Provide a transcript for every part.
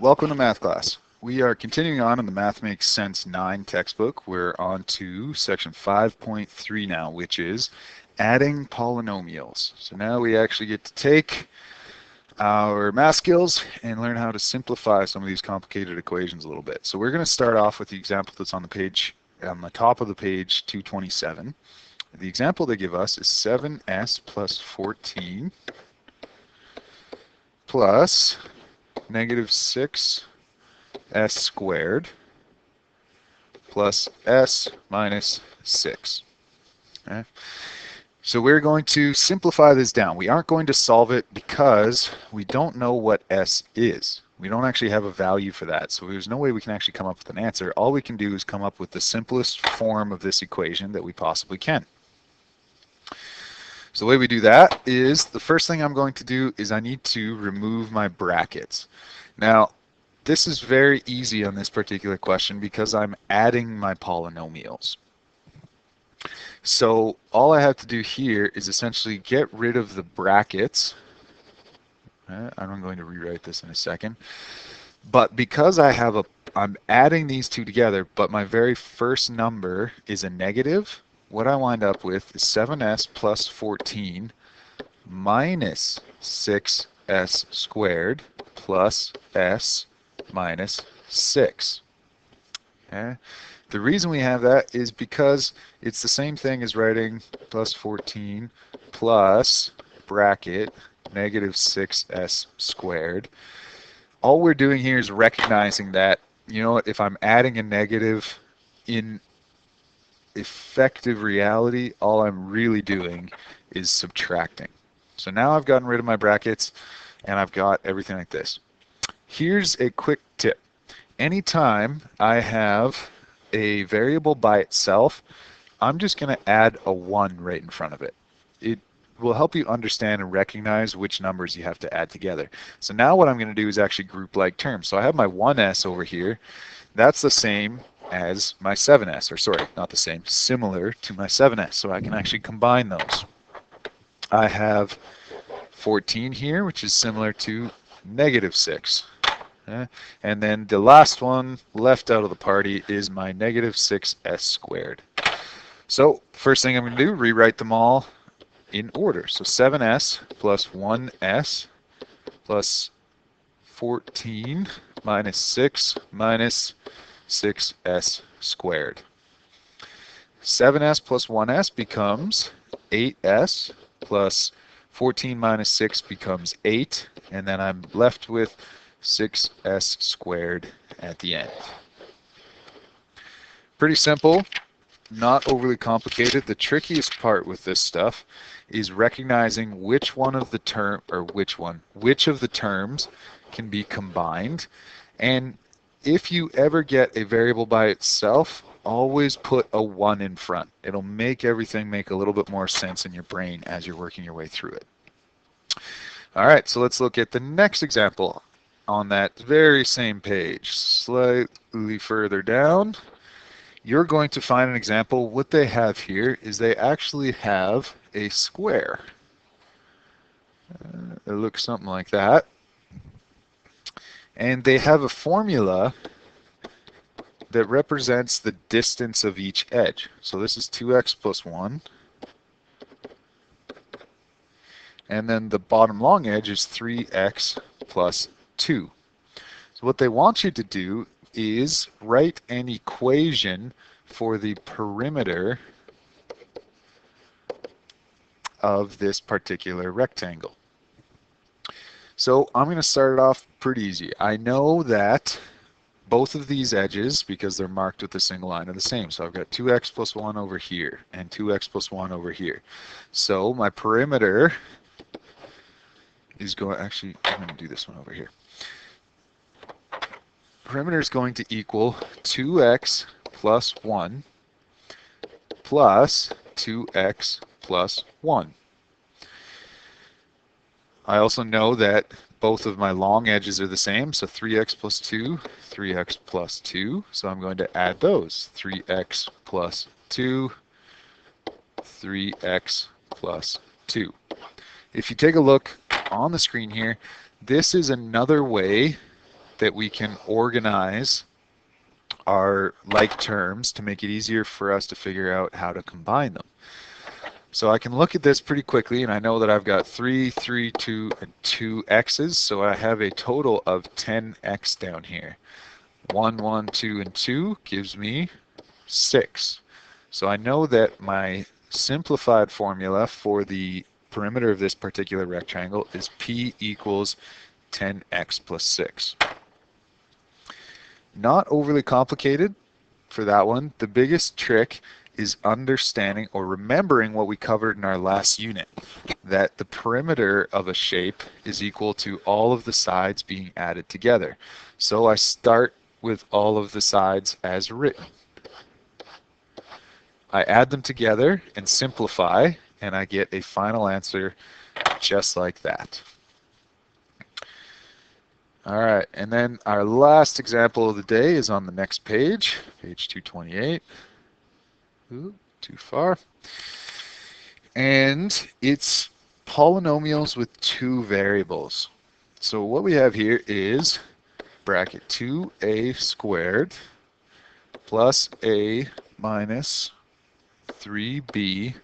Welcome to math class. We are continuing on in the Math Makes Sense 9 textbook. We're on to section 5.3 now, which is adding polynomials. So now we actually get to take our math skills and learn how to simplify some of these complicated equations a little bit. So we're going to start off with the example that's on the page, on the top of the page 227. The example they give us is 7s plus 14 plus negative 6s squared plus s minus 6. Okay. So we're going to simplify this down. We aren't going to solve it because we don't know what s is. We don't actually have a value for that. So there's no way we can actually come up with an answer. All we can do is come up with the simplest form of this equation that we possibly can. So the way we do that is the first thing I'm going to do is I need to remove my brackets. Now, this is very easy on this particular question because I'm adding my polynomials. So all I have to do here is essentially get rid of the brackets. I'm going to rewrite this in a second. But because I'm adding these two together, but my very first number is a negative, what I wind up with is 7s plus 14 minus 6s squared plus s minus 6. Okay? The reason we have that is because it's the same thing as writing plus 14 plus bracket negative 6s squared. All we're doing here is recognizing that, you know what, if I'm adding a negative in effective reality, all I'm really doing is subtracting. So now I've gotten rid of my brackets and I've got everything like this. Here's a quick tip. Anytime I have a variable by itself, I'm just going to add a 1 right in front of it. It will help you understand and recognize which numbers you have to add together. So now what I'm going to do is actually group like terms. So I have my 1s over here. That's the same as my 7s, or sorry, not the same, similar to my 7s. So I can actually combine those. I have 14 here, which is similar to negative 6. And then the last one left out of the party is my negative 6s squared. So first thing I'm going to do, rewrite them all in order. So 7s plus 1s plus 14 minus 6 minus 6s squared. 7s plus 1s becomes 8s plus 14 minus 6 becomes 8, and then I'm left with 6s squared at the end. Pretty simple, not overly complicated. The trickiest part with this stuff is recognizing which of the terms can be combined. And if you ever get a variable by itself, always put a 1 in front. It'll make everything make a little bit more sense in your brain as you're working your way through it. All right, so let's look at the next example on that very same page. Slightly further down, you're going to find an example. What they have here is they actually have a square. It looks something like that. And they have a formula that represents the distance of each edge. So this is 2x plus 1. And then the bottom long edge is 3x plus 2. So what they want you to do is write an equation for the perimeter of this particular rectangle. So I'm going to start it off pretty easy. I know that both of these edges, because they're marked with a single line, are the same. So I've got 2x plus 1 over here and 2x plus 1 over here. So my perimeter is going, actually, I'm going to do this one over here. Perimeter is going to equal 2x plus 1 plus 2x plus 1. I also know that both of my long edges are the same, so 3x plus 2, 3x plus 2. So I'm going to add those. 3x plus 2, 3x plus 2. If you take a look on the screen here, this is another way that we can organize our like terms to make it easier for us to figure out how to combine them. So I can look at this pretty quickly, and I know that I've got 3, 3, 2, and 2 x's, so I have a total of 10x down here. 1, 1, 2, and 2 gives me 6. So I know that my simplified formula for the perimeter of this particular rectangle is P equals 10x plus 6. Not overly complicated for that one. The biggest trick is understanding or remembering what we covered in our last unit, that the perimeter of a shape is equal to all of the sides being added together. So I start with all of the sides as written. I add them together and simplify, and I get a final answer just like that. All right, and then our last example of the day is on the next page, page 228. Ooh, too far. And it's polynomials with 2 variables. So what we have here is bracket 2a squared plus a minus 3b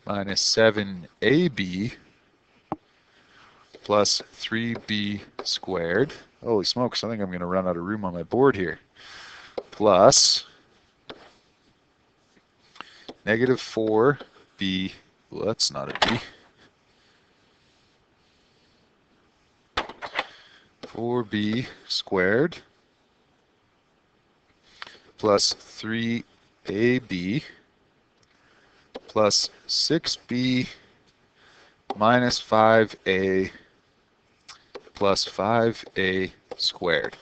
minus 7ab plus 3b squared. Holy smokes, I think I'm going to run out of room on my board here. Plus negative 4b, well, that's not a b, 4b squared plus 3ab plus 6b minus 5a plus 5a squared.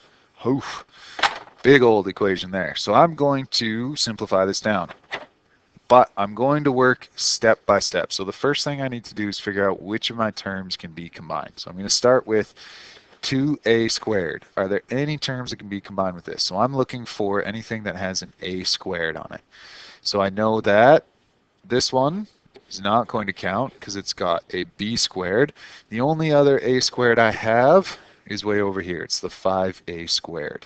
Oof, big old equation there. So I'm going to simplify this down, but I'm going to work step by step. So the first thing I need to do is figure out which of my terms can be combined. So I'm going to start with 2a squared. Are there any terms that can be combined with this? So I'm looking for anything that has an a squared on it. So I know that this one is not going to count because it's got a b squared. The only other a squared I have is way over here. It's the 5a squared.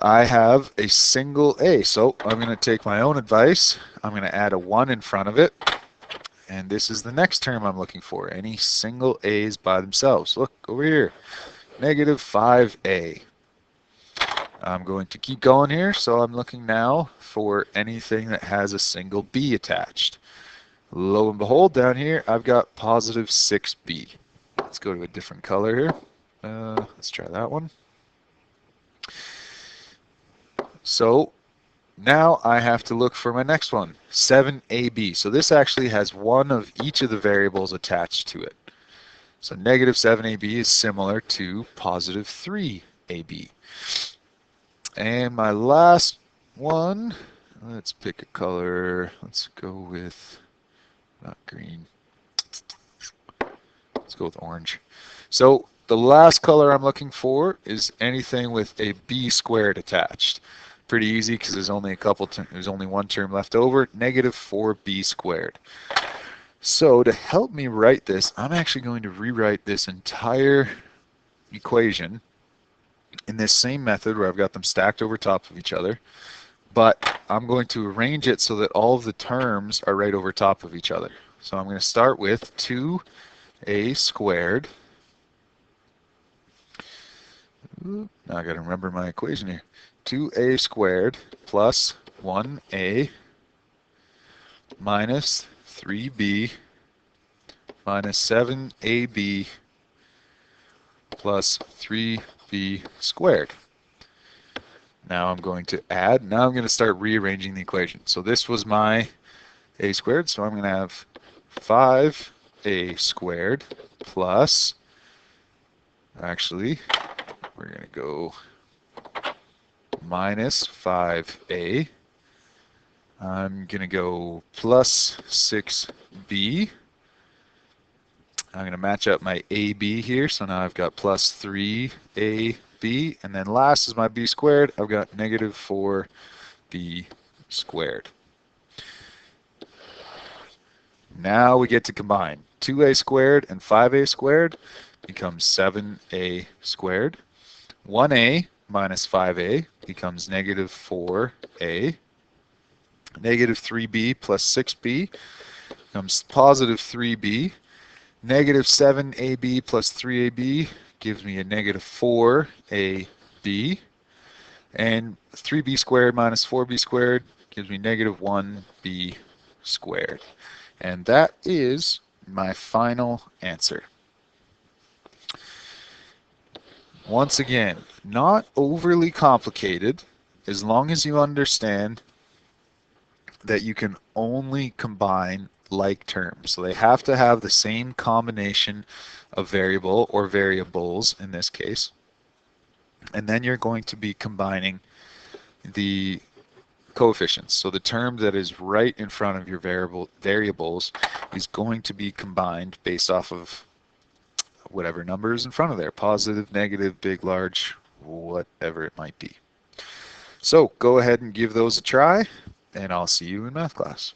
I have a single a, so I'm going to take my own advice. I'm going to add a 1 in front of it. And this is the next term I'm looking for, any single a's by themselves. Look over here, negative 5a. I'm going to keep going here, so I'm looking now for anything that has a single b attached. Lo and behold, down here I've got positive 6b. Let's go to a different color here. Let's try that one. So now I have to look for my next one, 7ab. So this actually has one of each of the variables attached to it. So negative 7ab is similar to positive 3ab. And my last one, let's pick a color. Let's go with, not green. Let's go with orange. So the last color I'm looking for is anything with a b squared attached. Pretty easy because there's only one term left over, negative 4b squared. So to help me write this, I'm actually going to rewrite this entire equation in this same method where I've got them stacked over top of each other, but I'm going to arrange it so that all of the terms are right over top of each other. So I'm going to start with 2a squared. Now I got to remember my equation here. 2a squared plus 1a minus 3b minus 7ab plus 3b squared. Now I'm going to add. Now I'm going to start rearranging the equation. So this was my a squared, so I'm going to have 5a squared plus, actually, we're going to go minus 5a. I'm going to go plus 6b. I'm going to match up my AB here, so now I've got plus 3AB, and then last is my B squared. I've got negative 4B squared. Now we get to combine 2A squared and 5A squared. becomes 7a squared. 1a minus 5a becomes negative 4a. Negative 3b plus 6b becomes positive 3b. Negative 7ab plus 3ab gives me a negative 4ab. And 3b squared minus 4b squared gives me negative 1b squared. And that is my final answer. Once again, not overly complicated, as long as you understand that you can only combine like terms. So they have to have the same combination of variable or variables in this case. And then you're going to be combining the coefficients. So the term that is right in front of your variables is going to be combined based off of whatever number is in front of there. Positive, negative, big, large, whatever it might be. So go ahead and give those a try, and I'll see you in math class.